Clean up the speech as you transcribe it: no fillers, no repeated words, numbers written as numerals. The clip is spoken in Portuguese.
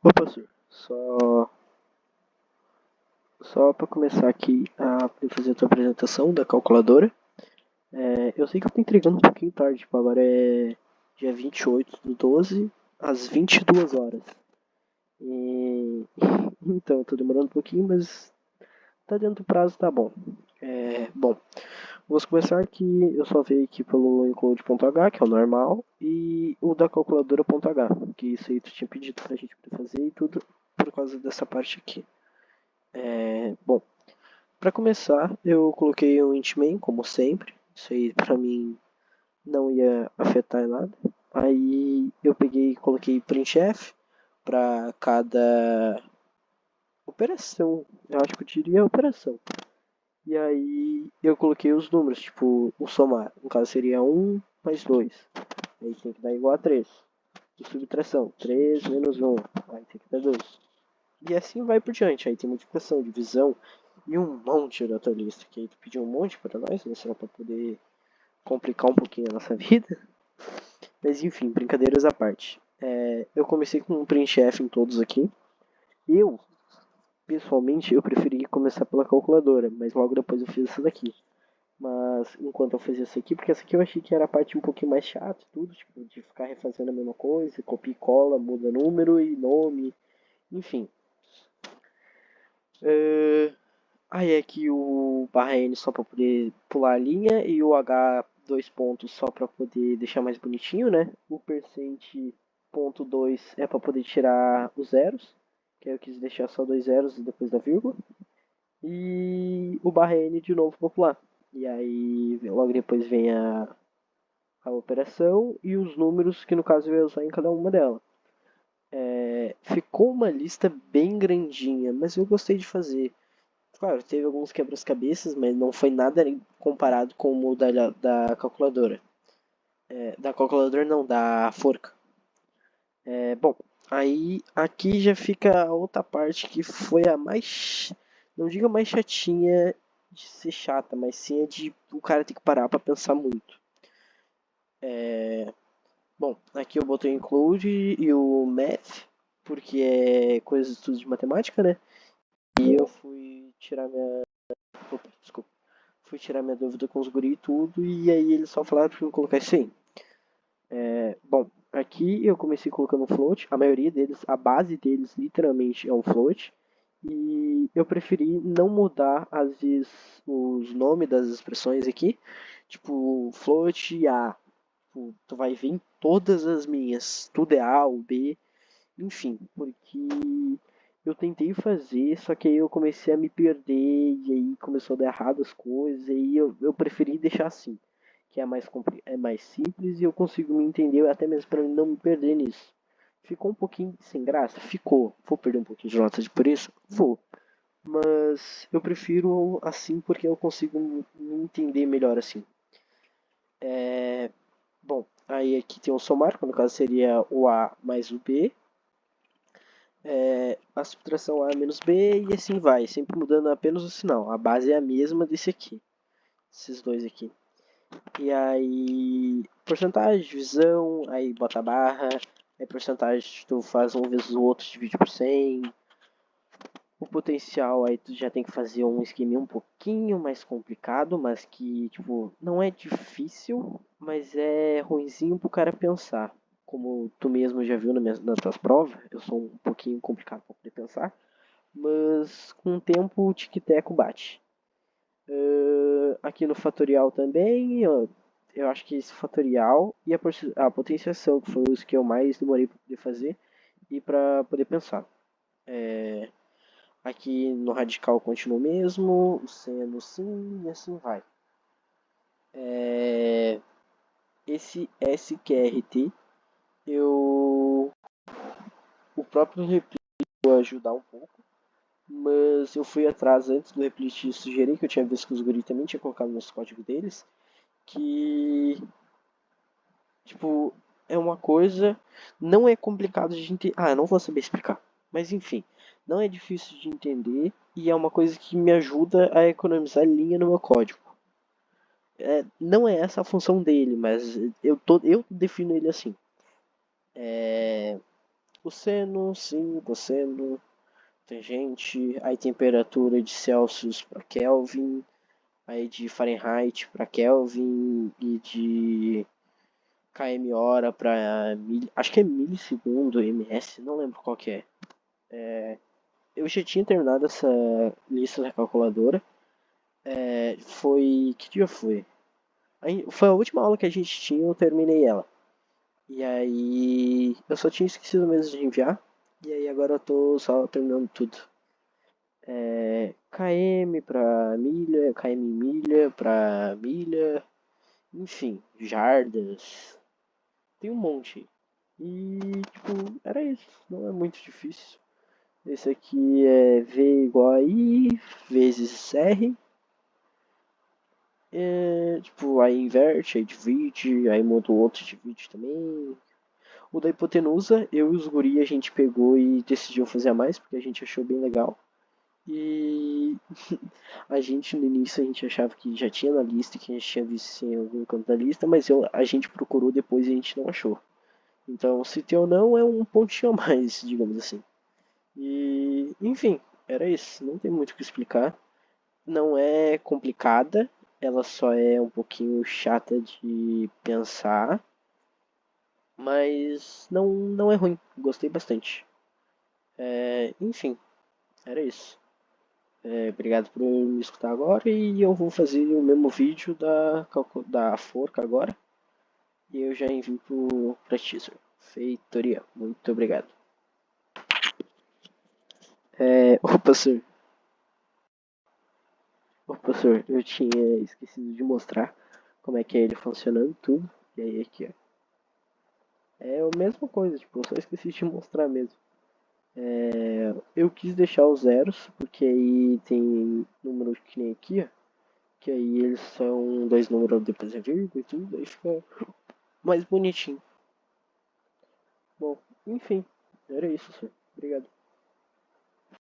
Opa, professor, só para começar aqui a poder fazer a tua apresentação da calculadora. Eu sei que eu tô entregando um pouquinho tarde, tipo, agora é dia 28/12, às 22 horas. E, então, tô demorando um pouquinho, mas tá dentro do prazo, tá bom. Bom, vamos começar aqui, eu só veio aqui pelo include.h, que é o normal, e o da calculadora.h, que isso aí tu tinha pedido pra gente poder fazer e tudo por causa dessa parte aqui. Bom, para começar, eu coloquei um int main, como sempre. Isso aí pra mim não ia afetar em nada. Aí eu peguei e coloquei printf para cada operação. Eu acho que eu diria operação. E aí eu coloquei os números, tipo o somar. No caso seria 1 mais 2. Aí tem que dar igual a 3. E subtração, 3 menos 1. Aí tem que dar 2. E assim vai por diante. Aí tem multiplicação, divisão e um monte de outra lista. Que aí tu pediu um monte para nós, né? Só para poder complicar um pouquinho a nossa vida. Mas enfim, brincadeiras à parte. Eu comecei com um printf em todos aqui. Eu, pessoalmente, eu preferi começar pela calculadora, mas logo depois eu fiz essa daqui. Mas enquanto eu fazia essa aqui, porque essa aqui eu achei que era a parte um pouquinho mais chata, tudo, tipo, de ficar refazendo a mesma coisa, copia e cola, muda número e nome, enfim. Aí aqui o barra N só para poder pular a linha e o H dois pontos só para poder deixar mais bonitinho, né? O percent ponto 2 é para poder tirar os zeros, que eu quis deixar só dois zeros depois da vírgula. E o barra N de novo para pular. E aí logo depois vem a operação e os números que no caso eu ia usar em cada uma delas. Ficou uma lista bem grandinha, mas eu gostei de fazer. Claro, teve alguns quebra-cabeças, mas não foi nada comparado com o da calculadora. Da calculadora não, da forca. Bom, aí aqui já fica a outra parte que foi a mais, não diga mais chatinha de ser chata, mas sim a de o cara ter que parar para pensar muito. Bom, aqui eu botei o include e o math, porque é coisa de estudo de matemática, né? E eu fui tirar minha. Opa, desculpa. Fui tirar minha dúvida com os guri e tudo, e aí eles só falaram pra eu colocar isso aí. Bom, aqui eu comecei colocando um float, a maioria deles, a base deles literalmente é um float, e eu preferi não mudar às vezes os nomes das expressões aqui, tipo float A, tipo, tu vai ver em todas as minhas, tudo é A ou B, enfim, porque eu tentei fazer, só que aí eu comecei a me perder e aí começou a dar errado as coisas, e aí eu preferi deixar assim, que é mais simples e eu consigo me entender até mesmo para não me perder nisso. Ficou um pouquinho sem graça? Ficou. Vou perder um pouquinho de nota por isso? Vou. Mas eu prefiro assim porque eu consigo me entender melhor assim. Bom, aí aqui tem o somar, que no caso seria o A mais o B, a subtração A menos B e assim vai, sempre mudando apenas o sinal. A base é a mesma desse aqui, esses dois aqui. E aí, porcentagem, divisão, aí bota a barra, aí porcentagem tu faz um vezes o outro, divide por 100. O potencial aí tu já tem que fazer um esqueminha um pouquinho mais complicado, mas que, tipo, não é difícil, mas é ruinzinho pro cara pensar. Como tu mesmo já viu nas tuas provas, eu sou um pouquinho complicado para poder pensar, mas com o tempo o tic-teco bate. Aqui no fatorial também, eu acho que esse fatorial e a potenciação, que foi os que eu mais demorei para poder fazer e para poder pensar. Aqui no radical continua o mesmo, o seno sim e assim vai. Esse SQRT, eu, o próprio Replit vai ajudar um pouco, mas eu fui atrás antes do Replit sugerir, que eu tinha visto que os guri também tinham colocado nos códigos deles, que, tipo, é uma coisa, não é complicado de entender. Ah, eu não vou saber explicar. Mas enfim, não é difícil de entender e é uma coisa que me ajuda a economizar linha no meu código. Não é essa a função dele, mas eu defino ele assim. o seno, sim, cosseno, tangente, aí temperatura de Celsius para Kelvin, aí de Fahrenheit para Kelvin e de km hora para acho que é milissegundo, ms, não lembro qual que é. Eu já tinha terminado essa lista da calculadora. Foi. Que dia foi? Foi a última aula que a gente tinha, eu terminei ela. E aí. Eu só tinha esquecido mesmo de enviar. E aí agora eu tô só terminando tudo. KM pra milha, KM milha pra milha, enfim, jardas. Tem um monte. E, tipo, era isso. Não é muito difícil. Esse aqui é V igual a I vezes R. Tipo, aí inverte, aí divide, aí muda o outro divide também. O da hipotenusa, eu e os guri, a gente pegou e decidiu fazer a mais, porque a gente achou bem legal. E a gente no início a gente achava que já tinha na lista, que a gente tinha visto em algum canto da lista, mas a gente procurou depois e a gente não achou. Então, se tem ou não, é um pontinho a mais, digamos assim. E, enfim, era isso. Não tem muito o que explicar. Não é complicada, ela só é um pouquinho chata de pensar, mas não é ruim. Gostei bastante. Enfim, era isso. Obrigado por me escutar agora e eu vou fazer o mesmo vídeo da forca agora e eu já envio para teaser. Feitoria, muito obrigado. Professor, professor, eu tinha esquecido de mostrar como é que é ele funcionando tudo. E aí aqui, ó. É a mesma coisa, tipo, eu só esqueci de mostrar mesmo. Eu quis deixar os zeros, porque aí tem números que nem aqui, ó, que aí eles são dois números depois é vírgula e tudo, aí fica mais bonitinho. Bom, enfim, era isso, senhor. Obrigado.